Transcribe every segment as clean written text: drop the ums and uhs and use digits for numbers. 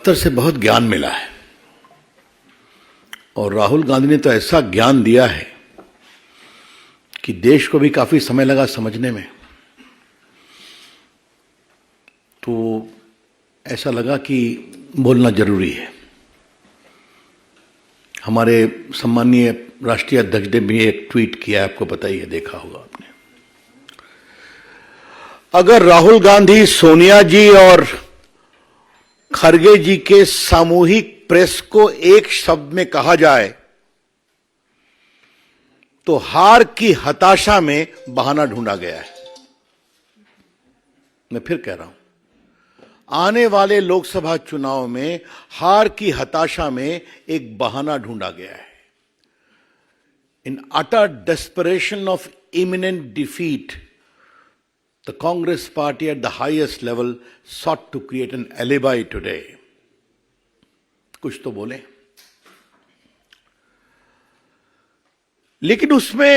तरह से बहुत ज्ञान मिला है और राहुल गांधी ने तो ऐसा ज्ञान दिया है कि देश को भी काफी समय लगा समझने में। तो ऐसा लगा कि बोलना जरूरी है। हमारे सम्मानीय राष्ट्रीय अध्यक्ष ने भी एक ट्वीट किया, आपको पता ही है, देखा होगा आपने। अगर राहुल गांधी, सोनिया जी और खरगे जी के सामूहिक प्रेस को एक शब्द में कहा जाए तो हार की हताशा में बहाना ढूंढा गया है। मैं फिर कह रहा हूं, आने वाले लोकसभा चुनाव में हार की हताशा में एक बहाना ढूंढा गया है। In utter desperation of imminent defeat, the Congress party at the highest level sought to create an alibi today. कुछ तो बोले, लेकिन उसमें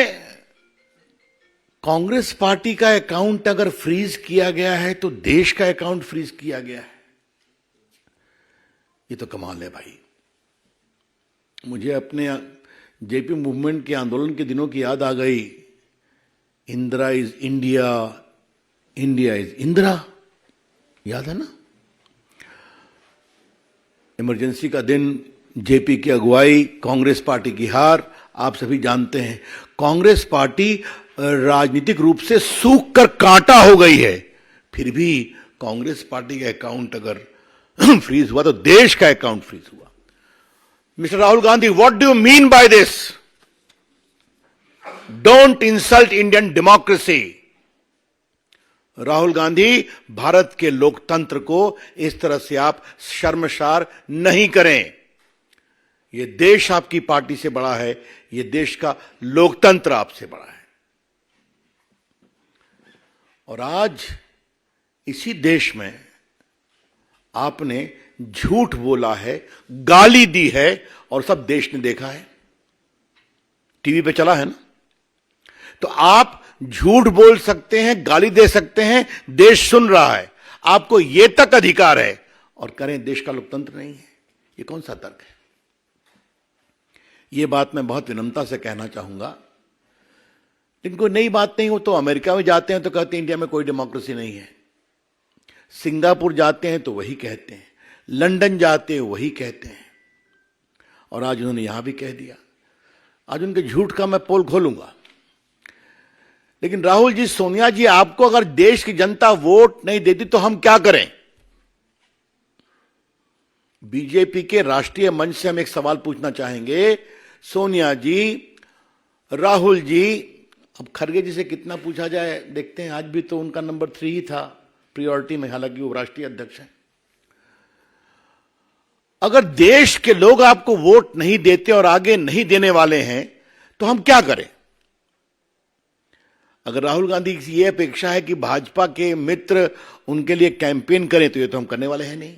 कांग्रेस पार्टी का अकाउंट अगर फ्रीज किया गया है तो देश का अकाउंट फ्रीज किया गया है। ये तो कमाल है भाई। मुझे अपने जेपी मूवमेंट के आंदोलन के दिनों की याद आ गई। Indira is India, India is Indira, याद है ना? इमरजेंसी का दिन, जेपी की अगुवाई, कांग्रेस पार्टी की हार, आप सभी जानते हैं। कांग्रेस पार्टी राजनीतिक रूप से सूख कर कांटा हो गई है, फिर भी कांग्रेस पार्टी का अकाउंट अगर फ्रीज हुआ तो देश का अकाउंट फ्रीज हुआ। Mister Rahul Gandhi, what do you mean by this? Don't insult Indian democracy. Rahul Gandhi, Bharat के लोकतंत्र को इस तरह से आप शर्मसार नहीं करें। यह देश आपकी पार्टी से बड़ा है, यह देश का लोकतंत्र आपसे बड़ा है। और आज इसी देश में आपने झूठ बोला है, गाली दी है और सब देश ने देखा है, टीवी पे चला है ना। तो आप झूठ बोल सकते हैं, गाली दे सकते हैं, देश सुन रहा है, आपको यह तक अधिकार है, और करें देश का लोकतंत्र नहीं है। यह कौन सा तर्क है? यह बात मैं बहुत विनम्रता से कहना चाहूंगा। इनको नई बात नहीं हो तो अमेरिका में जाते हैं तो कहते हैं इंडिया में कोई डेमोक्रेसी नहीं है, सिंगापुर जाते हैं तो वही कहते हैं, लंदन जाते हैं वही कहते हैं, और आज उन्होंने यहां भी कह दिया। आज उनके झूठ का मैं पोल खोलूंगा। लेकिन राहुल जी, सोनिया जी, आपको अगर देश की जनता वोट नहीं देती तो हम क्या करें? बीजेपी के राष्ट्रीय मंच से हम एक सवाल पूछना चाहेंगे। सोनिया जी, राहुल जी, अब खरगे जी से कितना पूछा जाए देखते हैं। आज भी तो उनका नंबर 3 ही था प्रायोरिटी में, हालांकि वो राष्ट्रीय अध्यक्ष हैं। अगर देश के लोग आपको वोट नहीं देते और आगे नहीं देने वाले हैं तो हम क्या करें? अगर राहुल गांधी की यह अपेक्षा है कि भाजपा के मित्र उनके लिए कैंपेन करें तो ये तो हम करने वाले हैं नहीं,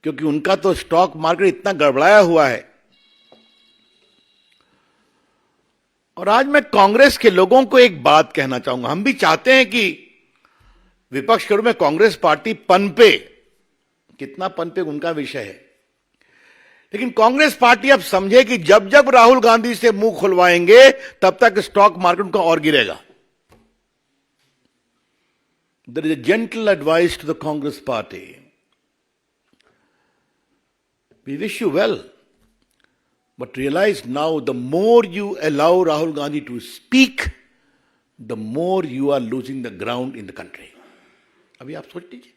क्योंकि उनका तो स्टॉक मार्केट इतना गड़बड़ाया हुआ है। और आज मैं कांग्रेस के लोगों को एक बात कहना चाहूंगा। हम भी चाहते हैं कि विपक्ष के रूप में कांग्रेस पार्टी पनपे, कितना पनपे उनका विषय है, लेकिन कांग्रेस पार्टी अब समझे कि जब जब राहुल गांधी से मुंह खुलवाएंगे तब तक स्टॉक मार्केट का और गिरेगा। There is a gentle advice to the Congress party, we wish you well, but realize now the more you allow Rahul Gandhi to speak, the more you are losing the ground in the country. अभी आप सोच लीजिए।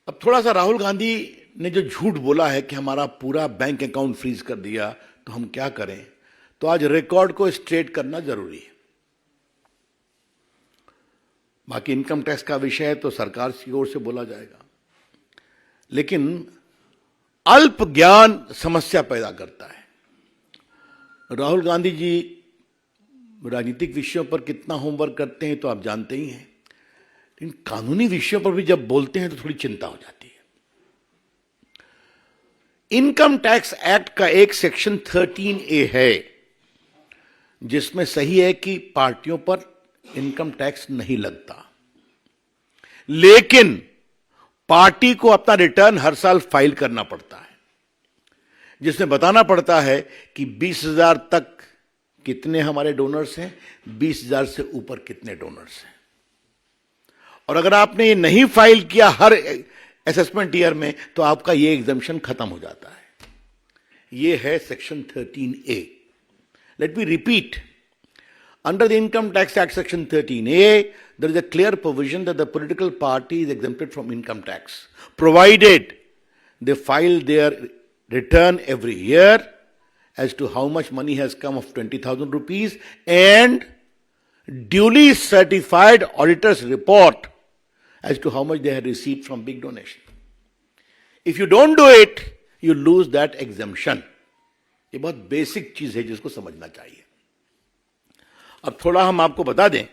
अब थोड़ा सा राहुल गांधी ने जो झूठ बोला है कि हमारा पूरा बैंक अकाउंट फ्रीज कर दिया तो हम क्या करें, तो आज रिकॉर्ड को स्ट्रेट करना जरूरी है। बाकी इनकम टैक्स का विषय है तो सरकार की ओर से बोला जाएगा, लेकिन अल्प ज्ञान समस्या पैदा करता है। राहुल गांधी जी राजनीतिक विषयों पर कितना होमवर्क करते हैं तो आप जानते ही हैं, लेकिन कानूनी विषयों पर भी जब बोलते हैं तो थोड़ी चिंता हो जाती है। इनकम टैक्स एक्ट का एक सेक्शन 13A है जिसमें सही है कि पार्टियों पर इनकम टैक्स नहीं लगता, लेकिन पार्टी को अपना रिटर्न हर साल फाइल करना पड़ता है, जिसमें बताना पड़ता है कि 20,000 तक कितने हमारे डोनर्स हैं, 20,000 से ऊपर कितने डोनर्स हैं। और अगर आपने ये नहीं फाइल किया हर असेसमेंट ईयर में, तो आपका ये एग्जम्पशन खत्म हो जाता है। ये है section 13A। Let me repeat, under the Income Tax Act section 13A, there is a clear provision that the political party is exempted from income tax, provided they file their return every year as to how much money has come of 20,000 rupees and duly certified auditor's report as to how much they had received from big donation. If you don't do it, you lose that exemption. ये बहुत basic चीज है जिसको समझना चाहिए। अब थोड़ा हम आपको बता दें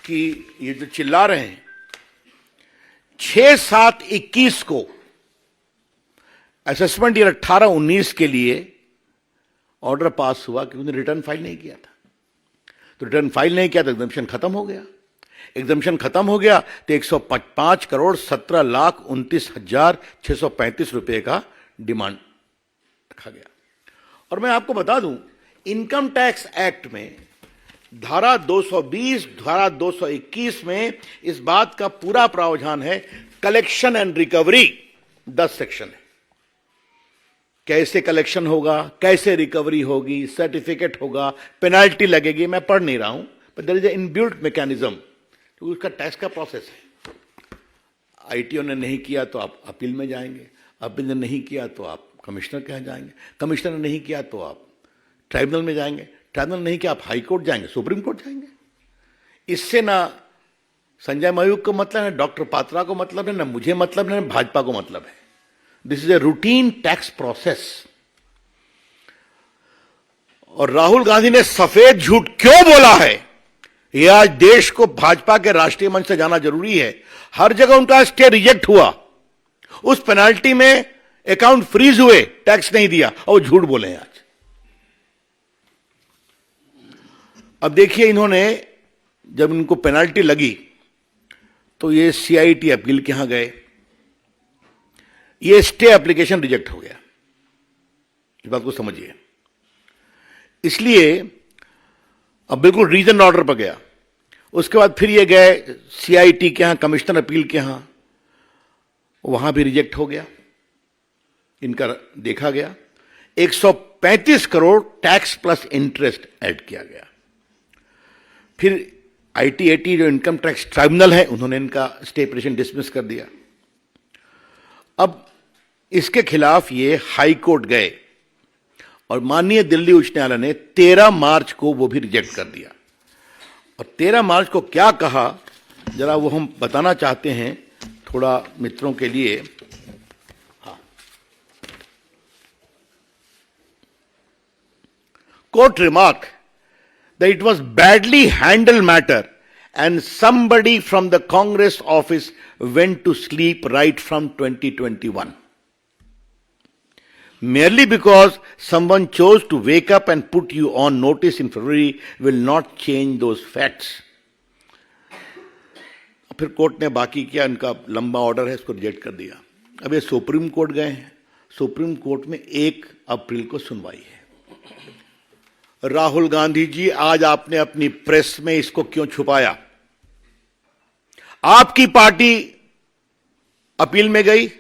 कि ये जो चिल्ला रहे हैं, 6/7/21 को असेसमेंट ईयर 18-19 के लिए ऑर्डर पास हुआ कि उन्होंने रिटर्न फाइल नहीं किया था। तो रिटर्न फाइल नहीं किया तो एग्जम्पशन खत्म हो गया। एग्जम्पशन खत्म हो गया तो 105,17,29,635 रुपए का डिमांड रखा गया। और मैं आपको बता दूं, इनकम टैक्स एक्ट में धारा 220, धारा 221 में इस बात का पूरा प्रावधान है। कलेक्शन एंड रिकवरी 10 सेक्शन है। कैसे कलेक्शन होगा, कैसे रिकवरी होगी, सर्टिफिकेट होगा, पेनाल्टी लगेगी, मैं पढ़ नहीं रहा हूं, पर there is a inbuilt mechanism, तो उसका टैक्स का प्रोसेस है। आईटीओ ने नहीं किया तो आप अपील में जाएंगे, अपील ने नहीं किया तो आप कमिश्नर के यहाँ जाएंगे, कमिश्नर ने नहीं किया तो आप ट्राइब्यूनल में जाएंगे, ट्राइब्यूनल नहीं किया आप हाई कोर्ट जाएंगे, सुप्रीम कोर्ट जाएंगे। इससे ना संजय मयूख को मतलब है, डॉक्टर पात्रा को मतलब है, ना मुझे मतलब है, ना भाजपा को मतलब है। This is a routine tax process. और राहुल गांधी ने सफेद झूठ क्यों बोला है, यह आज देश को भाजपा के राष्ट्रीय मंच से जाना जरूरी है। हर जगह उनका स्टे रिजेक्ट हुआ, उस पेनाल्टी में अकाउंट फ्रीज हुए, टैक्स नहीं दिया, और झूठ बोले हैं आज। अब देखिए, इन्होंने जब इनको पेनाल्टी लगी तो ये सीआईटी अपील के यहां गए, ये स्टे एप्लीकेशन रिजेक्ट हो गया। इस बात को समझिए। इसलिए अब बिल्कुल रीजन ऑर्डर पर गया। उसके बाद फिर ये गए सीआईटी के यहां, कमिश्नर अपील के यहां, वहां भी रिजेक्ट हो गया। इनका देखा गया, 135 crore tax plus interest add किया गया। फिर आईटीएटी जो इनकम टैक्स ट्राइब्यूनल है, उन्होंने इनका स्टे पिटीशन डिसमिस कर दिया। अब इसके खिलाफ ये हाई कोर्ट गए और माननीय दिल्ली उच्च न्यायालय ने 13 मार्च को वो भी रिजेक्ट कर दिया। और 13 मार्च को क्या कहा, जरा वो हम बताना चाहते हैं थोड़ा मित्रों के लिए। हाँ, court remark that it was badly handled matter and somebody from the Congress office went to sleep right from 2021. Merely because someone chose to wake up and put you on notice in February will not change those facts. फिर court ने बाकी किया, इनका लंबा order है, इसको reject कर दिया। अब ये सुप्रीम कोर्ट गए हैं। सुप्रीम कोर्ट में 1 अप्रैल को सुनवाई है। राहुल गांधी जी, आज आपने अपनी प्रेस में इसको क्यों छुपाया? आपकी पार्टी अपील में गई,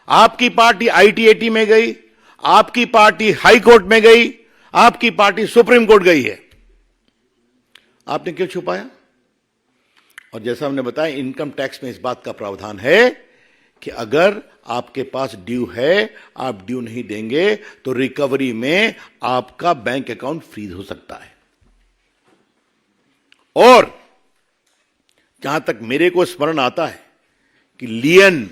आपकी पार्टी आईटीएटी में गई, आपकी पार्टी हाई कोर्ट में गई, आपकी पार्टी सुप्रीम कोर्ट गई है। आपने क्यों छुपाया? और जैसा हमने बताया, इनकम टैक्स में इस बात का प्रावधान है कि अगर आपके पास ड्यू है, आप ड्यू नहीं देंगे तो रिकवरी में आपका बैंक अकाउंट फ्रीज हो सकता है। और जहां तक मेरे को स्मरण आता है कि लियन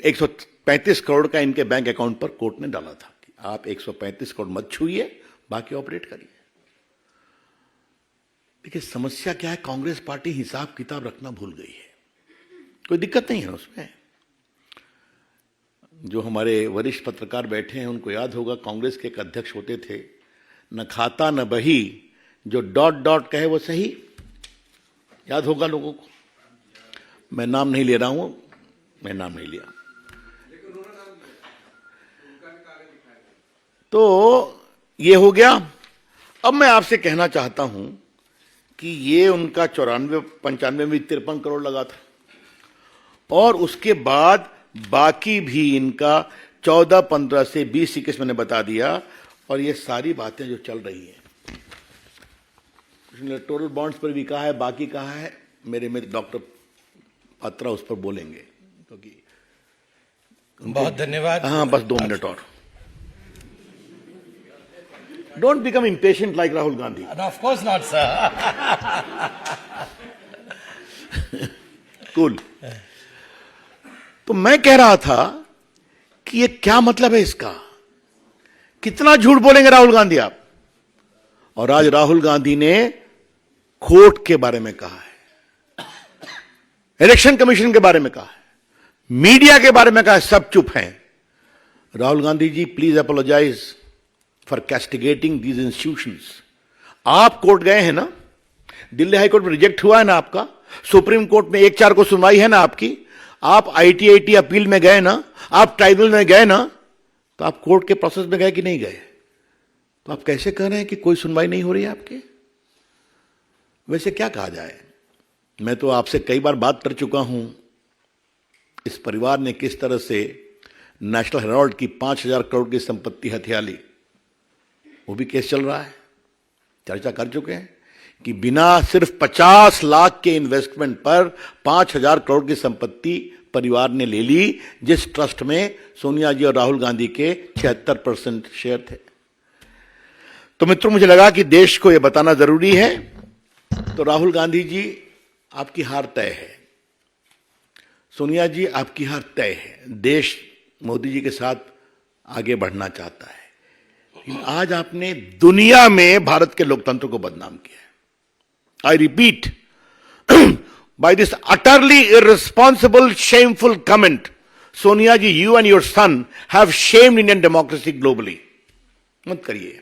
135 करोड़ का इनके बैंक अकाउंट पर कोर्ट ने डाला था कि आप 135 करोड़ मत छूइए, बाकी ऑपरेट करिए। देखिए, समस्या क्या है, कांग्रेस पार्टी हिसाब किताब रखना भूल गई है। कोई दिक्कत नहीं है उसमें। जो हमारे वरिष्ठ पत्रकार बैठे हैं उनको याद होगा, कांग्रेस के एक अध्यक्ष होते थे, न खाता न बही, जो डॉट डॉट कहे वो सही। याद होगा लोगों को। मैं नाम नहीं ले रहा हूं, मैं नाम नहीं लिया। तो ये हो गया। अब मैं आपसे कहना चाहता हूं कि ये उनका 94-95 में 53 करोड़ लगा था, और उसके बाद बाकी भी इनका 14-15 से 20-21 मैंने बता दिया। और ये सारी बातें जो चल रही हैं, इलेक्टोरल बॉन्ड्स पर भी कहा है, बाकी कहा है, मेरे डॉक्टर पात्रा उस पर बोलेंगे, क्योंकि बहुत धन्यवाद। हाँ, बस 2 मिनट और। Don't become impatient like Rahul Gandhi. Of course not sir. Cool. तो मैं कह रहा था कि ये क्या मतलब है इसका, कितना झूठ बोलेंगे राहुल गांधी आप। और आज राहुल गांधी ने कोर्ट के बारे में कहा है, इलेक्शन कमीशन के बारे में कहा है, मीडिया के बारे में कहा है, सब चुप हैं। Rahul Gandhi ji, please apologise for castigating these institutions. आप कोर्ट गए हैं ना, दिल्ली हाई कोर्ट में रिजेक्ट हुआ है ना आपका, सुप्रीम कोर्ट में 1-4 को सुनवाई है ना आपकी, आप आईटी अपील में गए ना, आप ट्राइब्यूनल में गए ना, तो आप कोर्ट के प्रोसेस में गए कि नहीं गए? तो आप कैसे कह रहे हैं कि कोई सुनवाई नहीं हो रही है आपके? वैसे क्या कहा जाए, मैं तो आपसे कई बार बात कर चुका हूं, इस परिवार ने किस तरह से नेशनल हेराल्ड की 5,000 करोड़ की संपत्ति हथिया ली, वो भी केस चल रहा है, चर्चा कर चुके हैं कि बिना सिर्फ 50 लाख के इन्वेस्टमेंट पर 5,000 करोड़ की संपत्ति परिवार ने ले ली, जिस ट्रस्ट में सोनिया जी और राहुल गांधी के 76% शेयर थे। तो मित्रों, मुझे लगा कि देश को यह बताना जरूरी है। तो राहुल गांधी जी, आपकी हार तय है, सोनिया जी आपकी हार तय है। देश मोदी जी के साथ आगे बढ़ना चाहता है, लेकिन आज आपने दुनिया में भारत के लोकतंत्र को बदनाम किया है। I repeat, by this utterly irresponsible, shameful comment, Sonia ji, you and your son have shamed Indian democracy globally. मत करिए।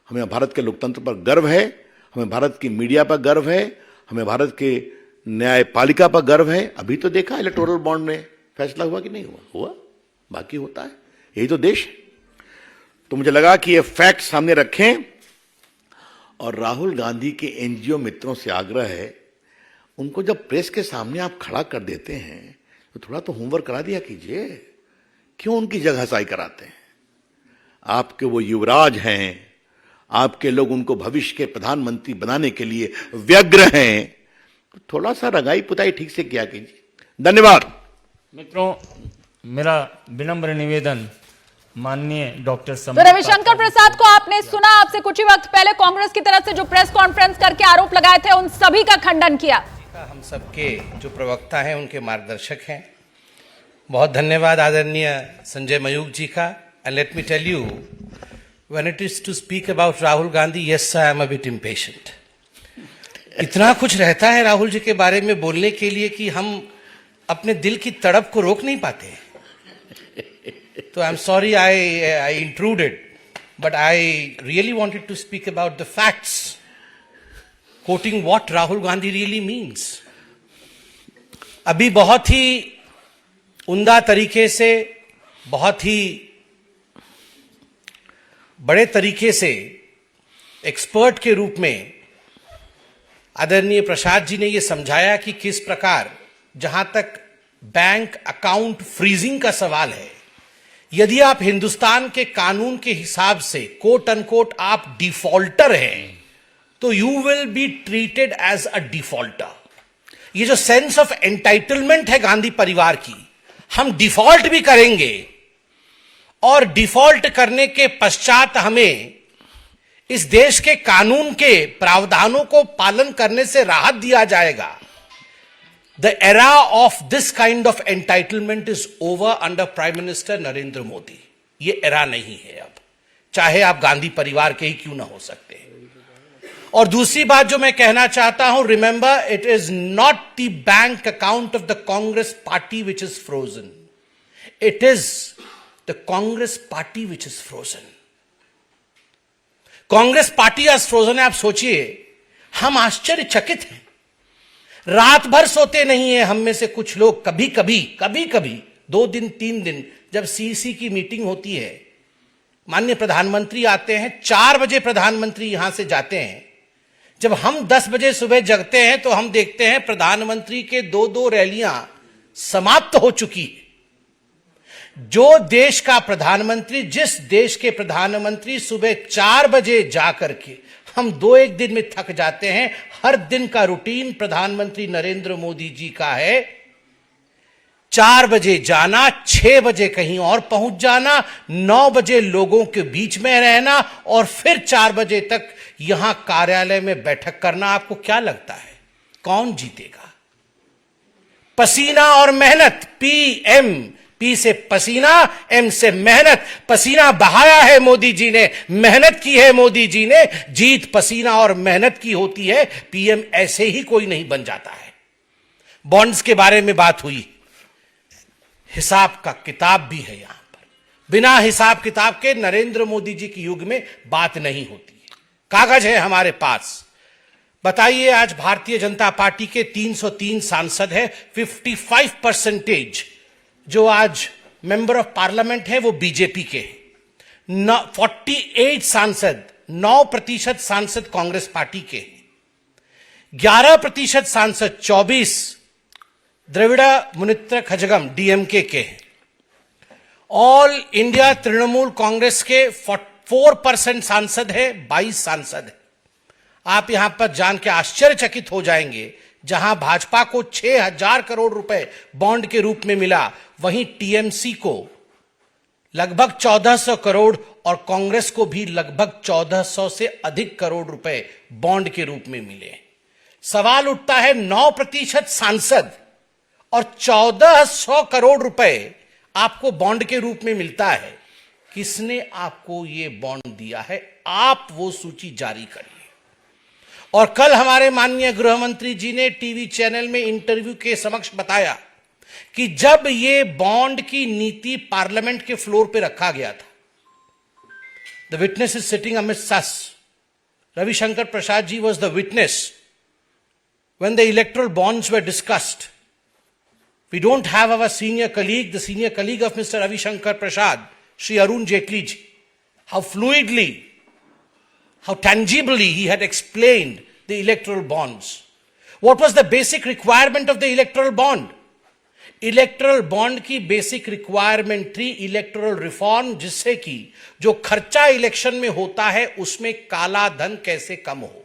हमें भारत के लोकतंत्र पर गर्व है, हमें भारत की मीडिया पर गर्व है, हमें भारत के न्यायपालिका पर गर्व है। अभी तो देखा इलेक्टोरल बॉन्ड में फैसला हुआ कि नहीं हुआ? हुआ, बाकी होता है, यही तो देश है। तो मुझे लगा कि ये फैक्ट सामने रखें, और राहुल गांधी के एनजीओ मित्रों से आग्रह है, उनको जब प्रेस के सामने आप खड़ा कर देते हैं तो थोड़ा तो होमवर्क करा दिया कीजिए। क्यों उनकी जगहसाई कराते हैं? आपके वो युवराज हैं, आपके लोग उनको भविष्य के प्रधानमंत्री बनाने के लिए व्यग्र हैं, तो थोड़ा सा रंगाई पुताई ठीक से किया कीजिए। धन्यवाद। मित्रों, मेरा विनम्र निवेदन माननीय डॉक्टर तो रविशंकर प्रसाद को आपने सुना। आपसे कुछ ही वक्त पहले कांग्रेस की तरफ से जो प्रेस कॉन्फ्रेंस करके आरोप लगाए थे, उन सभी का खंडन किया। हम सबके जो प्रवक्ता हैं, उनके मार्गदर्शक हैं, बहुत धन्यवाद आदरणीय संजय मयूख जी का। And let me tell you, when it is to speak about Rahul Gandhi, yes I am a bit impatient. इतना कुछ रहता है राहुल जी के बारे में बोलने के लिए कि हम अपने दिल की तड़प को रोक नहीं पाते। तो I am sorry I intruded, but I really wanted to speak about the facts, quoting what Rahul Gandhi really means. अभी बहुत ही उम्दा तरीके से, बहुत ही बड़े तरीके से एक्सपर्ट के रूप में आदरणीय प्रसाद जी ने यह समझाया कि किस प्रकार, जहां तक बैंक अकाउंट फ्रीजिंग का सवाल है, यदि आप हिंदुस्तान के कानून के हिसाब से कोट अनकोट आप डिफॉल्टर हैं, तो you will be treated as a defaulter. ये जो सेंस ऑफ एंटाइटलमेंट है गांधी परिवार की, हम डिफॉल्ट भी करेंगे और डिफॉल्ट करने के पश्चात हमें इस देश के कानून के प्रावधानों को पालन करने से राहत दिया जाएगा। The era of this kind of entitlement is over under prime minister Narendra Modi. ये एरा नहीं है अब, चाहे आप गांधी परिवार के ही क्यों ना हो सकते हैं। और दूसरी बात जो मैं कहना चाहता हूं, remember, it is not the bank account of the Congress party which is frozen, it is the Congress party which is frozen. Congress party आज फ्रोजन है। आप सोचिए, हम आश्चर्यचकित हैं। रात भर सोते नहीं है हम में से कुछ लोग। कभी कभी 2 दिन 3 दिन जब सीसी की मीटिंग होती है, माननीय प्रधानमंत्री आते हैं, 4 बजे प्रधानमंत्री यहां से जाते हैं। जब हम 10 बजे सुबह जगते हैं तो हम देखते हैं प्रधानमंत्री के 2 रैलियां समाप्त हो चुकी है। जो देश का प्रधानमंत्री, जिस देश के प्रधानमंत्री सुबह 4 बजे जाकर के हम 2-1 दिन में थक जाते हैं, हर दिन का रूटीन प्रधानमंत्री नरेंद्र मोदी जी का है 4 बजे जाना, 6 बजे कहीं और पहुंच जाना, 9 बजे लोगों के बीच में रहना और फिर 4 बजे तक यहां कार्यालय में बैठक करना। आपको क्या लगता है कौन जीतेगा? पसीना और मेहनत, पी से पसीना, एम से मेहनत। पसीना बहाया है मोदी जी ने, मेहनत की है मोदी जी ने। जीत पसीना और मेहनत की होती है, पीएम ऐसे ही कोई नहीं बन जाता है। बॉन्ड्स के बारे में बात हुई, हिसाब का किताब भी है यहां पर। बिना हिसाब किताब के नरेंद्र मोदी जी के युग में बात नहीं होती है। कागज है हमारे पास। बताइए, आज भारतीय जनता पार्टी के 303 सांसद है, 55% जो आज मेंबर ऑफ पार्लियामेंट है वो बीजेपी के हैं। 48 सांसद, 9% सांसद कांग्रेस पार्टी के हैं। 11% सांसद 24 द्रविड़ मुनेत्र कझगम डीएमके के हैं। ऑल इंडिया तृणमूल कांग्रेस के 4% सांसद है, 22 सांसद है। आप यहां पर जान के आश्चर्यचकित हो जाएंगे, जहां भाजपा को 6,000 करोड़ रुपए बॉन्ड के रूप में मिला, वहीं टीएमसी को लगभग 1400 करोड़ और कांग्रेस को भी लगभग 1400 से अधिक करोड़ रुपए बॉन्ड के रूप में मिले। सवाल उठता है, 9% सांसद और 1400 करोड़ रुपए आपको बॉन्ड के रूप में मिलता है, किसने आपको यह बॉन्ड दिया है? आप वो सूची जारी करिए। और कल हमारे माननीय गृह मंत्री जी ने टीवी चैनल में इंटरव्यू के समक्ष बताया कि जब ये बॉन्ड की नीति पार्लियामेंट के फ्लोर पे रखा गया था, the witness is sitting amidst us, Ravishankar Prasad ji was the witness when the electoral bonds were discussed. We don't have our senior colleague, the senior colleague of mister Ravishankar Prasad, Shri Arun Jaitley ji, how fluidly, how tangibly he had explained the electoral bonds. What was the basic requirement of the electoral bond? Electoral bond की basic requirement थी electoral reform, जिससे कि जो खर्चा election में होता है उसमें काला धन कैसे कम हो,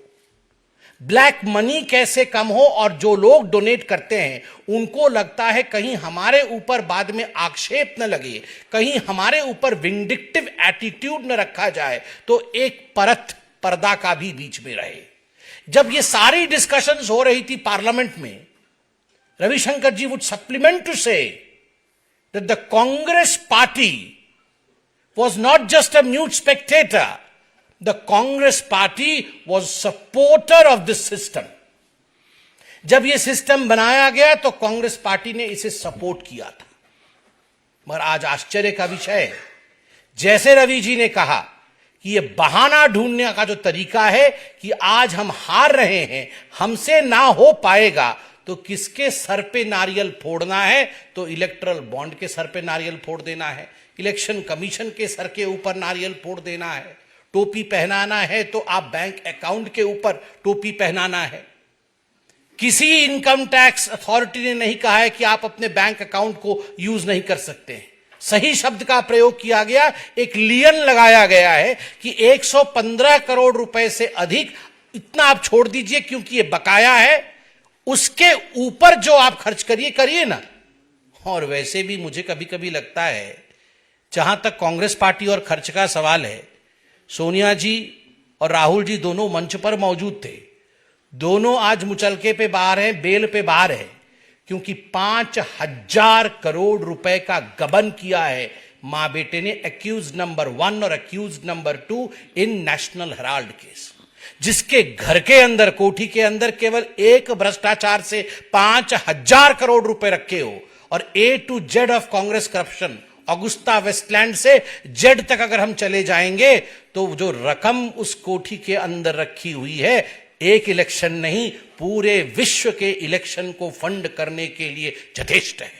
ब्लैक मनी कैसे कम हो, और जो लोग डोनेट करते हैं उनको लगता है कहीं हमारे ऊपर बाद में आक्षेप न लगे, कहीं हमारे ऊपर विंडिक्टिव एटीट्यूड न रखा जाए, तो एक पर्दा का भी बीच में रहे। जब ये सारी डिस्कशंस हो रही थी पार्लियामेंट में, Ravishankar ji would supplement to say that the Congress party was not just a mute spectator, the Congress party was supporter of this system. जब यह सिस्टम बनाया गया तो कांग्रेस पार्टी ने इसे सपोर्ट किया था। मगर आज आश्चर्य का विषय है, जैसे रवि जी ने कहा कि यह बहाना ढूंढने का जो तरीका है कि आज हम हार रहे हैं, हमसे ना हो पाएगा, तो किसके सर पे नारियल फोड़ना है? तो इलेक्टोरल बॉन्ड के सर पे नारियल फोड़ देना है, इलेक्शन कमीशन के सर के ऊपर नारियल फोड़ देना है, टोपी पहनाना है तो आप बैंक अकाउंट के ऊपर टोपी पहनाना है। किसी इनकम टैक्स अथॉरिटी ने नहीं कहा है कि आप अपने बैंक अकाउंट को यूज नहीं कर सकते हैं। सही शब्द का प्रयोग किया गया, एक लियन लगाया गया है कि 115 करोड़ रुपए से अधिक, इतना आप छोड़ दीजिए क्योंकि ये बकाया है, उसके ऊपर जो आप खर्च करिए ना। और वैसे भी मुझे कभी कभी लगता है, जहां तक कांग्रेस पार्टी और खर्च का सवाल है, सोनिया जी और राहुल जी दोनों मंच पर मौजूद थे, दोनों आज मुचलके पे बाहर हैं, बेल पे बाहर हैं, क्योंकि 5,000 करोड़ रुपए का गबन किया है मां बेटे ने, अक्यूज नंबर 1 और अक्यूज नंबर 2 इन नेशनल हेराल्ड केस, जिसके घर के अंदर, कोठी के अंदर केवल एक भ्रष्टाचार से 5,000 करोड़ रुपए रखे हो। और A to Z of Congress corruption, Agusta Westland से जेड तक अगर हम चले जाएंगे तो जो रकम उस कोठी के अंदर रखी हुई है, एक इलेक्शन नहीं, पूरे विश्व के इलेक्शन को फंड करने के लिए यथेष्ट है।